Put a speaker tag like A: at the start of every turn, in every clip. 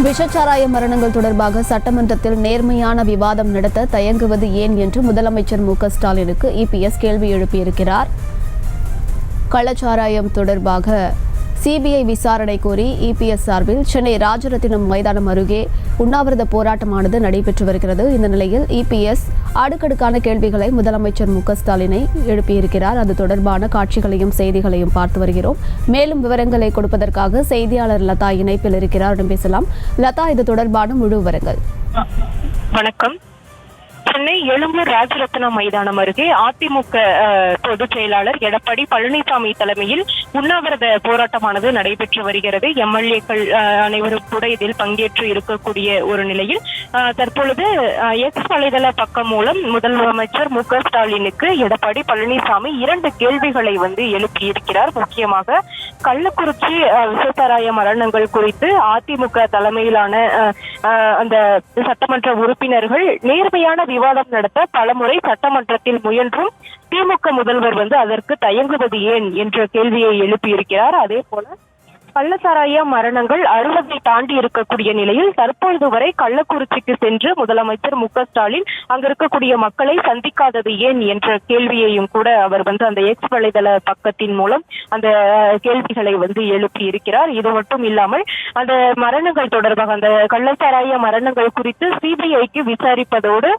A: விஷச்சாராய மரணங்கள் தொடர்பாக சட்டமன்றத்தில் நேர்மையான விவாதம் நடத்த தயங்குவது ஏன் என்று முதலமைச்சர் மு.க.ஸ்டாலினுக்கு இபிஎஸ் கேள்வி எழுப்பியிருக்கிறார். கள்ளச்சாராயம் தொடர்பாக சிபிஐ விசாரணை கோரி இபிஎஸ் சார்பில் சென்னை ராஜரத்தினம் மைதானம் அருகே உண்ணாவிரத போராட்டமானது நடைபெற்று வருகிறது. இந்த நிலையில் இபிஎஸ் அடுக்கடுக்கான கேள்விகளை முதலமைச்சர் மு.க.ஸ்டாலினை எழுப்பியிருக்கிறார். அது தொடர்பான காட்சிகளையும் செய்திகளையும் பார்த்து வருகிறோம். மேலும் விவரங்களை கொடுப்பதற்காக செய்தியாளர் லதா இணைப்பில் இருக்கிறார். பேசலாம் லதா, இது தொடர்பான முழு விவரங்கள்.
B: வணக்கம். சென்னை எழும்பூர் ராஜரத்னம் மைதானம் அருகே அதிமுக பொதுச் செயலாளர் எடப்பாடி பழனிசாமி தலைமையில் உண்ணாவிரத போராட்டமானது நடைபெற்று வருகிறது. எம்எல்ஏக்கள் அனைவரும் கூட இதில் பங்கேற்று இருக்கக்கூடிய ஒரு நிலையில் தற்பொழுது எக்ஸ் வலைதள பக்கம் மூலம் முதலமைச்சர் மு.க.ஸ்டாலினுக்கு எடப்பாடி பழனிசாமி 2 கேள்விகளை எழுப்பியிருக்கிறார். முக்கியமாக கள்ளக்குறிச்சி விஷச்சாராய மரணங்கள் குறித்து அதிமுக தலைமையிலான அந்த சட்டமன்ற உறுப்பினர்கள் நேர்மையான விவாதம் நடத்த பலமுறை சட்டமன்றத்தில் முயன்றும் திமுக முதல்வர் அதற்கு தயங்குவது ஏன் என்ற கேள்வியை எழுப்பியிருக்கிறார். அதே போல கள்ளச்சாராய மரணங்கள் 60 தாண்டி இருக்கக்கூடிய நிலையில் தற்பொழுது வரை கள்ளக்குறிச்சிக்கு சென்று முதலமைச்சர் மு.க.ஸ்டாலின் அங்க இருக்கக்கூடிய மக்களை சந்திக்காதது ஏன் என்ற கேள்வியையும் கூட அவர் அந்த எக்ஸ் வலைதள பக்கத்தின் மூலம் அந்த கேள்விகளை எழுப்பி இருக்கிறார். இது மட்டும் இல்லாமல் அந்த மரணங்கள் தொடர்பாக அந்த கள்ளச்சாராய மரணங்கள் குறித்து சிபிஐக்கு விசாரிப்பதோடு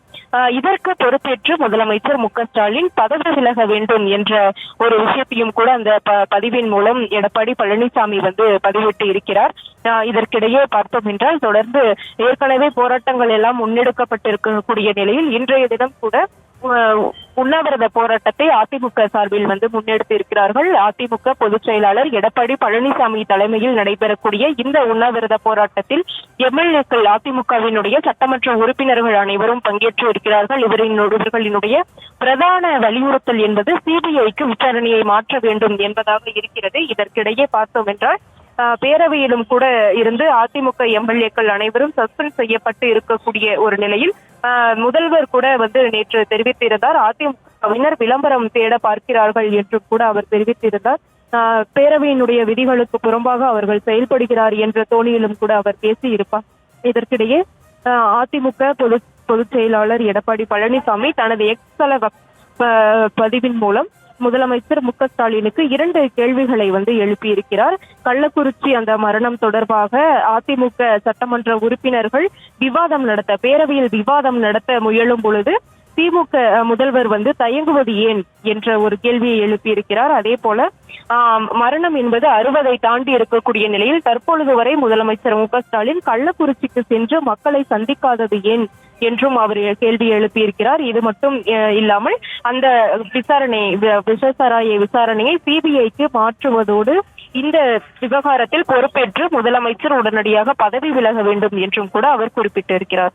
B: இதற்கு பொறுப்பேற்று முதலமைச்சர் மு.க.ஸ்டாலின் பதவி விலக வேண்டும் என்ற ஒரு விஷயத்தையும் கூட அந்த பதிவின் மூலம் எடப்பாடி பழனிசாமி பதிவிட்டு இருக்கிறார். இதற்கிடையே பார்த்தோம் என்றால் தொடர்ந்து ஏற்கனவே போராட்டங்கள் எல்லாம் முன்னெடுக்கப்பட்டிருக்கக்கூடிய நிலையில் இன்றைய தினம் கூட உண்ணாவிரத போராட்டத்தை அதிமுக சார்பில் முன்னெடுத்து இருக்கிறார்கள். அதிமுக பொதுச் செயலாளர் எடப்பாடி பழனிசாமி தலைமையில் நடைபெறக்கூடிய இந்த உண்ணாவிரத போராட்டத்தில் எம்எல்ஏக்கள் அதிமுகவினுடைய சட்டமன்ற உறுப்பினர்கள் அனைவரும் பங்கேற்று இருக்கிறார்கள். இவர்களினுடைய பிரதான வலியுறுத்தல் என்பது சிபிஐக்கு விசாரணையை மாற்ற வேண்டும் என்பதாக இருக்கிறது. இதற்கிடையே பார்த்தோம் என்றால் பேரவையிலும் கூட இருந்து அதிமுக எம்எல்ஏக்கள் அனைவரும் சஸ்பெண்ட் செய்யப்பட்டு இருக்கக்கூடிய ஒரு நிலையில் முதல்வர் கூட நேற்று தெரிவித்திருந்தார். அதிமுகவினர் விளம்பரம் தேட பார்க்கிறார்கள் என்று கூட அவர் தெரிவித்திருந்தார். பேரவையினுடைய விதிகளுக்கு புறம்பாக அவர்கள் செயல்படுகிறார் என்ற தோணியிலும் கூட அவர் பேசியிருப்பார். இதற்கிடையே அதிமுக பொதுச் செயலாளர் எடப்பாடி பழனிசாமி தனது எக்ஸ் தள பதிவின் மூலம் முதலமைச்சர் மு.க.ஸ்டாலினுக்கு 2 கேள்விகளை எழுப்பியிருக்கிறார். கள்ளக்குறிச்சி அந்த மரணம் தொடர்பாக அதிமுக சட்டமன்ற உறுப்பினர்கள் பேரவையில் விவாதம் நடத்த முயலும் பொழுது திமுக முதல்வர் தயங்குவது ஏன் என்ற ஒரு கேள்வியை எழுப்பியிருக்கிறார். அதே போல மரணம் என்பது 60 தாண்டி இருக்கக்கூடிய நிலையில் தற்பொழுது வரை முதலமைச்சர் மு.க.ஸ்டாலின் கள்ளக்குறிச்சிக்கு சென்று மக்களை சந்திக்காதது ஏன் என்றும் அவர் கேள்வி எழுப்பியிருக்கிறார். இது மட்டும் இல்லாமல் அந்த விஷச்சாராய விசாரணையை சிபிஐக்கு மாற்றுவதோடு இந்த விவகாரத்தில் பொறுப்பேற்று முதலமைச்சர் உடனடியாக பதவி விலக வேண்டும் என்றும் கூட அவர் குறிப்பிட்டிருக்கிறார்.